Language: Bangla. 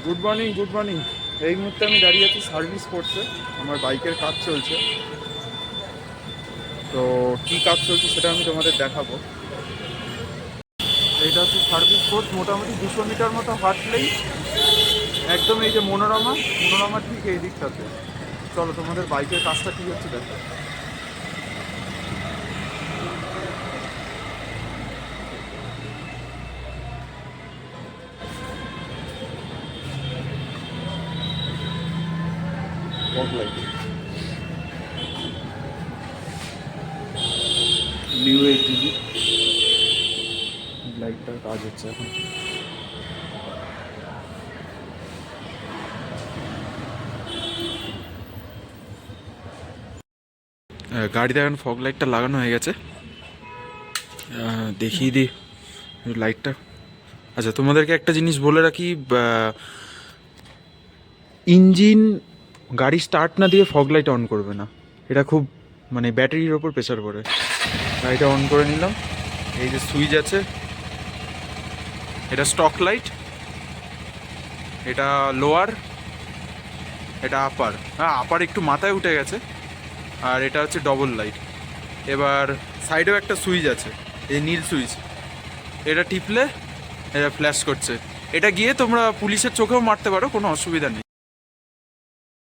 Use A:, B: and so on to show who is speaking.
A: Good morning, good morning. এই মুহূর্তে আমি দাঁড়িয়ে আছি সার্ভিস করতে, আমার বাইকের কাজ চলছে। তো কী কাজ চলছে সেটা আমি তোমাদের দেখাবো। এইটা হচ্ছে সার্ভিস কোর্স, মোটামুটি 200 মিটার মতো হাঁটলেই একদম এই যে মনোরমার ঠিক এই দিকটাতে। চলো তোমাদের বাইকের কাজটা কী হচ্ছে দেখো। নিউ 8 জিবি লাইটটার কাজ হচ্ছে এখন। গাড়িতে এখন ফগ লাইটটা লাগানো হয়ে গেছে, দেখিয়ে দিই লাইটটা। আচ্ছা, তোমাদেরকে একটা জিনিস বলে রাখি, ইঞ্জিন গাড়ি স্টার্ট না দিয়ে ফগ লাইট অন করবে না, এটা খুব মানে ব্যাটারির ওপর প্রেশার পড়ে। গাড়িটা অন করে নিলাম, এই যে সুইচ আছে, এটা স্টক লাইট, এটা লোয়ার, এটা আপার। হ্যাঁ, আপার একটু মাথায় উঠে গেছে। আর এটা হচ্ছে ডবল লাইট। এবার সাইডেও একটা সুইচ আছে, এই নীল সুইচ, এটা টিপলে এটা ফ্ল্যাশ করছে। এটা গিয়ে তোমরা পুলিশের চোখেও মারতে পারো, কোনো অসুবিধা নেই।